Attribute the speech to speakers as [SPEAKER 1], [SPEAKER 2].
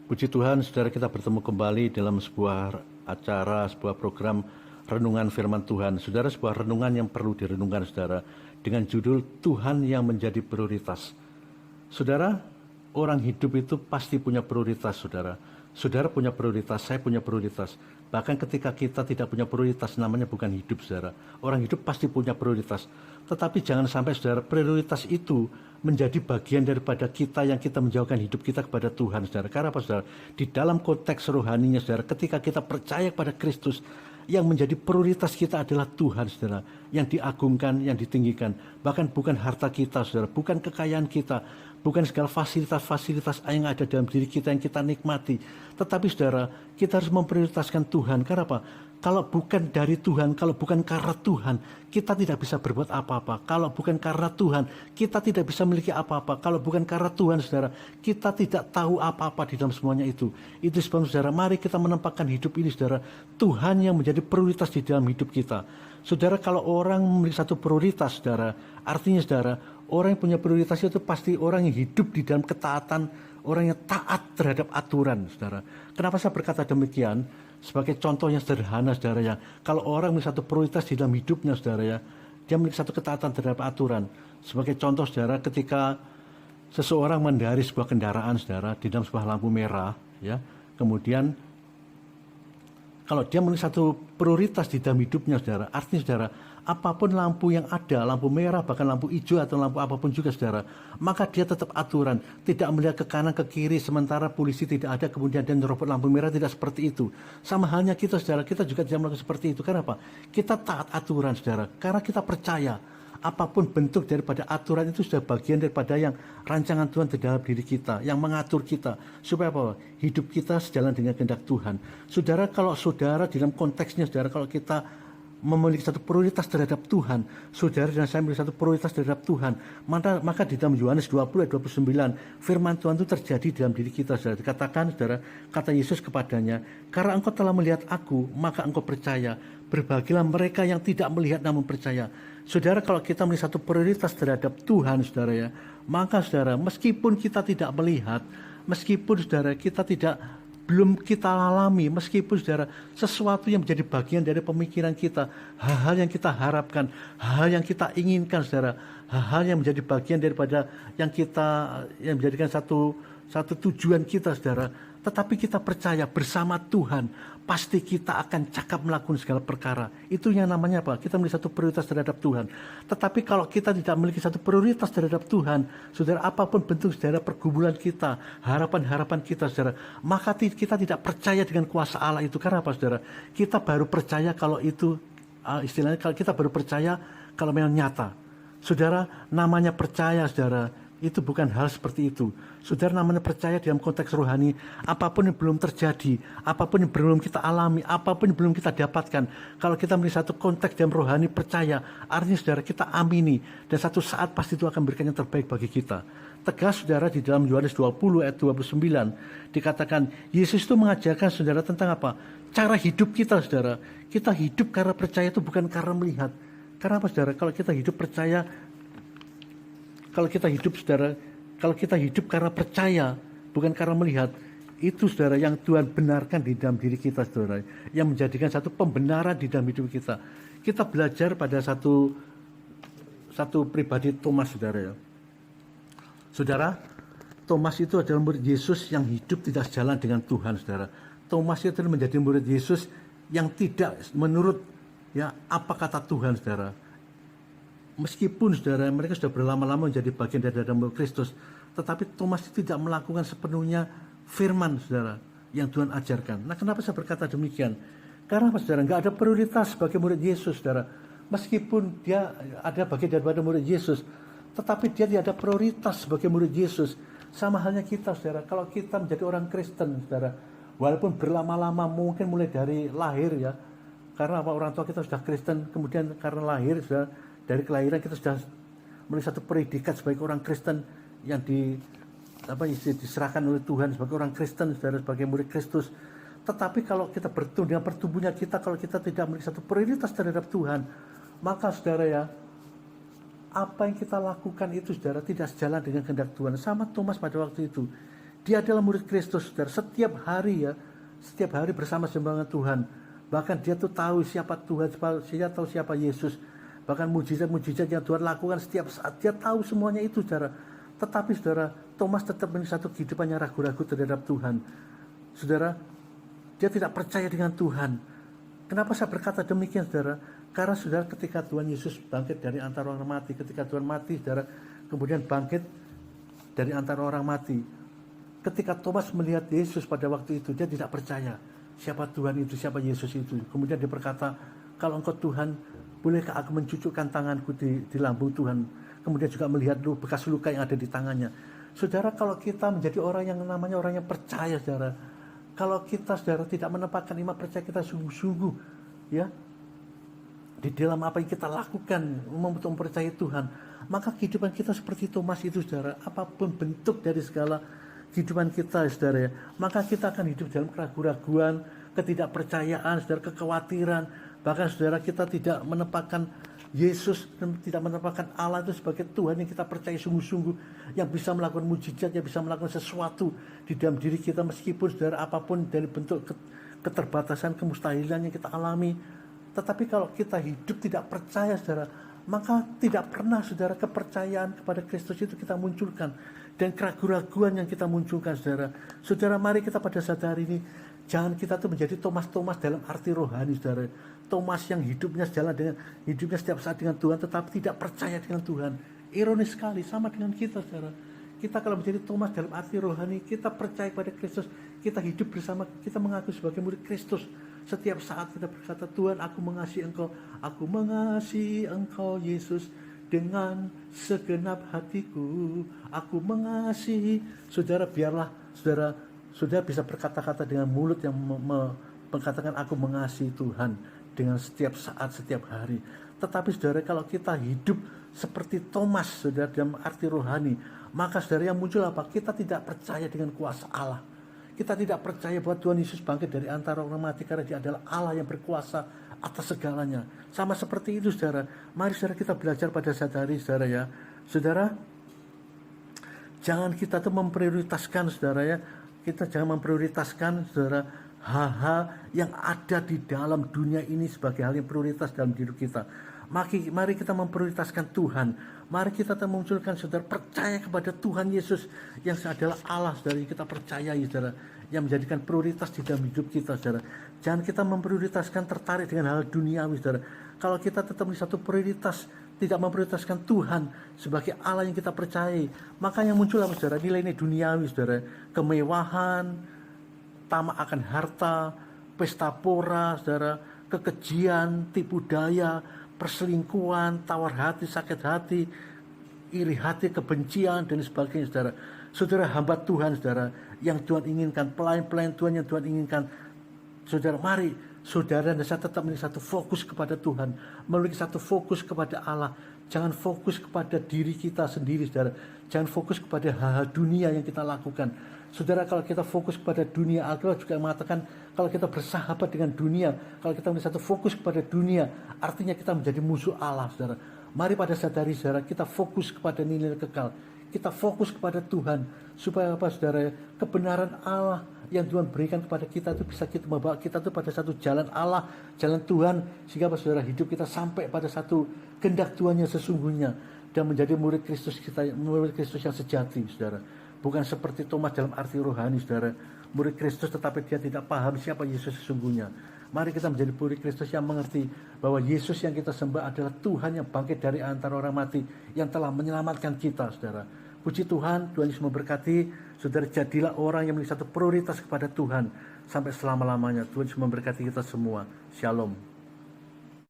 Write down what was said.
[SPEAKER 1] Puji Tuhan, saudara, kita bertemu kembali dalam sebuah acara, sebuah program renungan firman Tuhan. Saudara, sebuah renungan yang perlu direnungkan, saudara, dengan judul Tuhan yang menjadi prioritas. Saudara, orang hidup itu pasti punya prioritas, saudara. Saudara punya prioritas, saya punya prioritas. Bahkan ketika kita tidak punya prioritas, namanya bukan hidup, saudara. Orang hidup pasti punya prioritas. Tetapi jangan sampai, saudara, prioritas itu menjadi bagian daripada kita yang kita menjauhkan hidup kita kepada Tuhan, saudara. Karena apa, saudara? Di dalam konteks rohaninya, saudara, ketika kita percaya kepada Kristus, yang menjadi prioritas kita adalah Tuhan, saudara. Yang diagungkan, yang ditinggikan. Bahkan bukan harta kita, saudara. Bukan kekayaan kita. Bukan segala fasilitas-fasilitas yang ada dalam diri kita yang kita nikmati. Tetapi, saudara, kita harus memprioritaskan Tuhan. Karena apa? Kalau bukan dari Tuhan, kalau bukan karena Tuhan, kita tidak bisa berbuat apa-apa. Kalau bukan karena Tuhan, kita tidak bisa memiliki apa-apa. Kalau bukan karena Tuhan, saudara, kita tidak tahu apa-apa di dalam semuanya itu. Itu sebab, saudara, mari kita menempatkan hidup ini, saudara, Tuhan yang menjadi prioritas di dalam hidup kita. Saudara, kalau orang memiliki satu prioritas, saudara, artinya, saudara, orang yang punya prioritas itu pasti orang yang hidup di dalam ketaatan, orang yang taat terhadap aturan, saudara. Kenapa saya berkata demikian? Sebagai contoh yang sederhana, saudara, ya, kalau orang memiliki satu prioritas di dalam hidupnya, saudara, ya, dia memiliki satu ketaatan terhadap aturan. Sebagai contoh, saudara, ketika seseorang mengendari sebuah kendaraan, saudara, di dalam sebuah lampu merah, ya, kemudian kalau dia memiliki satu prioritas di dalam hidupnya, saudara, artinya, saudara, apapun lampu yang ada, lampu merah, bahkan lampu hijau atau lampu apapun juga, saudara, maka dia tetap aturan, tidak melihat ke kanan, ke kiri, sementara polisi tidak ada, kemudian dia nerobos lampu merah, tidak seperti itu. Sama halnya kita, saudara, kita juga tidak melakukan seperti itu. Karena apa? Kita taat aturan, saudara, karena kita percaya apapun bentuk daripada aturan itu sudah bagian daripada yang rancangan Tuhan di dalam diri kita, yang mengatur kita, supaya apa? Hidup kita sejalan dengan kehendak Tuhan. Saudara, kalau saudara dalam konteksnya, saudara, kalau kita memiliki satu prioritas terhadap Tuhan, saudara dan saya memiliki satu prioritas terhadap Tuhan, maka di dalam Yohanes 20 ayat 29, firman Tuhan itu terjadi dalam diri kita, saudara. Dikatakan, saudara, kata Yesus kepadanya, karena engkau telah melihat aku, maka engkau percaya. Berbahagialah mereka yang tidak melihat namun percaya. Saudara, kalau kita memiliki satu prioritas terhadap Tuhan, saudara, ya, maka, saudara, meskipun kita tidak melihat, meskipun, saudara, kita belum kita alami, meskipun, saudara, sesuatu yang menjadi bagian dari pemikiran kita, hal-hal yang kita harapkan, hal yang kita inginkan, saudara, hal-hal yang menjadi bagian daripada yang menjadikan satu tujuan kita, saudara, tetapi kita percaya bersama Tuhan, pasti kita akan cakap melakukan segala perkara. Itu yang namanya apa? Kita memiliki satu prioritas terhadap Tuhan. Tetapi kalau kita tidak memiliki satu prioritas terhadap Tuhan, saudara, apapun bentuk, saudara, pergumulan kita, harapan-harapan kita, saudara, maka kita tidak percaya dengan kuasa Allah itu. Karena apa, saudara? Kita baru percaya kalau itu, istilahnya, kalau kita baru percaya kalau memang nyata. Saudara, namanya percaya, saudara, itu bukan hal seperti itu. Saudara, namanya percaya dalam konteks rohani, apapun yang belum terjadi, apapun yang belum kita alami, apapun yang belum kita dapatkan, kalau kita memiliki satu konteks dalam rohani percaya, artinya, saudara, kita amini, dan satu saat pasti itu akan memberikan yang terbaik bagi kita. Tegas, saudara, di dalam Yohanes 20 ayat 29 dikatakan, Yesus itu mengajarkan, saudara, tentang apa? Cara hidup kita, saudara. Kita hidup karena percaya itu bukan karena melihat. Karena apa, saudara? Kalau kita hidup percaya, kalau kita hidup karena percaya, bukan karena melihat, itu, saudara, yang Tuhan benarkan di dalam diri kita, saudara, yang menjadikan satu pembenaran di dalam hidup kita. Kita belajar pada satu pribadi Thomas, saudara, ya. Saudara, Thomas itu adalah murid Yesus yang hidup tidak sejalan dengan Tuhan, saudara. Thomas itu menjadi murid Yesus yang tidak menurut, ya, apa kata Tuhan, saudara. Meskipun, saudara, mereka sudah berlama-lama menjadi bagian dari dalam Kristus, tetapi Thomas tidak melakukan sepenuhnya firman, saudara, yang Tuhan ajarkan. Nah, kenapa saya berkata demikian? Karena apa, saudara? Nggak ada prioritas sebagai murid Yesus, saudara. Meskipun dia ada bagian daripada murid Yesus, tetapi dia tidak ada prioritas sebagai murid Yesus. Sama halnya kita, saudara. Kalau kita menjadi orang Kristen, saudara, walaupun berlama-lama, mungkin mulai dari lahir, ya, karena apa, orang tua kita sudah Kristen, kemudian karena lahir, saudara, dari kelahiran kita sudah memiliki satu predikat sebagai orang Kristen yang diserahkan oleh Tuhan sebagai orang Kristen, saudara, sebagai murid Kristus. Tetapi kalau kita bertumbuh dengan pertumbuhannya kita, kalau kita tidak memiliki satu prioritas terhadap Tuhan, maka, saudara, ya, apa yang kita lakukan itu, saudara, tidak sejalan dengan kehendak Tuhan. Sama Thomas pada waktu itu, Dia adalah murid Kristus, saudara. Setiap hari bersama-sama dengan Tuhan. Bahkan dia tuh tahu siapa Tuhan, dia tahu siapa Yesus. Bahkan mujizat-mujizat yang Tuhan lakukan setiap saat, dia tahu semuanya itu, saudara. Tetapi saudara, Thomas tetap memiliki satu kehidupan yang ragu-ragu terhadap Tuhan. Saudara, dia tidak percaya dengan Tuhan. Kenapa saya berkata demikian, saudara? Karena saudara, ketika Tuhan Yesus bangkit dari antara orang mati, ketika Tuhan mati, saudara, kemudian bangkit dari antara orang mati. Ketika Thomas melihat Yesus pada waktu itu, dia tidak percaya siapa Tuhan itu, siapa Yesus itu. Kemudian dia berkata, kalau engkau Tuhan, bolehkah aku mencucukkan tanganku di lambung Tuhan? Kemudian juga melihat bekas luka yang ada di tangannya. Saudara, kalau kita menjadi orang yang namanya orang yang percaya, saudara, kalau kita, saudara, tidak menempatkan iman percaya kita sungguh-sungguh, ya, di dalam apa yang kita lakukan untuk mempercayai Tuhan, maka kehidupan kita seperti Thomas itu, saudara. Apapun bentuk dari segala kehidupan kita, saudara, ya, maka kita akan hidup dalam keraguan-raguan, ketidakpercayaan, saudara, kekhawatiran. Bahkan, saudara, kita tidak menempatkan Yesus, tidak menempatkan Allah itu sebagai Tuhan yang kita percaya sungguh-sungguh, yang bisa melakukan mujizat, yang bisa melakukan sesuatu di dalam diri kita, meskipun, saudara, apapun dari bentuk keterbatasan, kemustahilan yang kita alami. Tetapi kalau kita hidup tidak percaya, saudara, maka tidak pernah, saudara, kepercayaan kepada Kristus itu kita munculkan, dan keraguan-raguan yang kita munculkan, saudara. Saudara, mari kita pada saat hari ini, jangan kita tuh menjadi Thomas dalam arti rohani, saudara. Thomas yang hidupnya sejalan dengan hidupnya setiap saat dengan Tuhan, tetapi tidak percaya dengan Tuhan. Ironis sekali, sama dengan kita, saudara. Kita kalau menjadi Thomas dalam arti rohani, kita percaya kepada Kristus, kita hidup bersama, kita mengaku sebagai murid Kristus. Setiap saat kita berkata, Tuhan, aku mengasihi Engkau Yesus, dengan segenap hatiku, aku mengasihi. Saudara, biarlah saudara bisa berkata-kata dengan mulut yang mengatakan aku mengasihi Tuhan dengan setiap saat, setiap hari. Tetapi, saudara, kalau kita hidup seperti Thomas, saudara, dalam arti rohani, maka, saudara, yang muncul apa? Kita tidak percaya dengan kuasa Allah. Kita tidak percaya bahwa Tuhan Yesus bangkit dari antara orang mati, karena Dia adalah Allah yang berkuasa atas segalanya. Sama seperti itu, saudara. Mari, saudara, kita belajar pada saat hari, saudara, ya. Saudara, jangan kita tuh memprioritaskan, saudara, ya. Kita jangan memprioritaskan, saudara, hal-hal yang ada di dalam dunia ini sebagai hal yang prioritas dalam diri kita. Mari kita memprioritaskan Tuhan. Mari kita memunculkan, saudara, percaya kepada Tuhan Yesus yang adalah Allah, saudara, yang kita percayai, saudara, yang menjadikan prioritas di dalam hidup kita, saudara. Jangan kita memprioritaskan tertarik dengan hal duniawi, saudara. Kalau kita tetap di satu prioritas, tidak memprioritaskan Tuhan sebagai Allah yang kita percayai, maka yang muncul apa, saudara? Nilai-nilai duniawi, saudara, kemewahan, tamak akan harta, pesta pora, saudara, kekejian, tipu daya, perselingkuhan, tawar hati, sakit hati, iri hati, kebencian, dan sebagainya, saudara. Saudara, hamba Tuhan, saudara, yang Tuhan inginkan, pelayan-pelayan Tuhan yang Tuhan inginkan, saudara, mari saudara dan saya tetap memiliki satu fokus kepada Tuhan, memiliki satu fokus kepada Allah. Jangan fokus kepada diri kita sendiri, saudara. Jangan fokus kepada hal-hal dunia yang kita lakukan. Saudara, kalau kita fokus kepada dunia, Alkitab juga mengatakan kalau kita bersahabat dengan dunia, kalau kita memiliki satu fokus kepada dunia, artinya kita menjadi musuh Allah, saudara. Mari pada saat hari, saudara, kita fokus kepada nilai kekal. Kita fokus kepada Tuhan, supaya apa, saudara? Kebenaran Allah yang Tuhan berikan kepada kita itu bisa kita membawa kita itu pada satu jalan Allah, jalan Tuhan, sehingga apa, saudara, hidup kita sampai pada satu kehendak Tuhan yang sesungguhnya, dan menjadi murid Kristus kita, murid Kristus yang sejati, saudara. Bukan seperti Thomas dalam arti rohani, saudara, murid Kristus tetapi dia tidak paham siapa Yesus sesungguhnya. Mari kita menjadi murid Kristus yang mengerti bahwa Yesus yang kita sembah adalah Tuhan yang bangkit dari antara orang mati, yang telah menyelamatkan kita, saudara. Puji Tuhan, Tuhan Yesus memberkati. Saudara, jadilah orang yang memiliki satu prioritas kepada Tuhan sampai selama-lamanya. Tuhan Yesus memberkati kita semua. Shalom.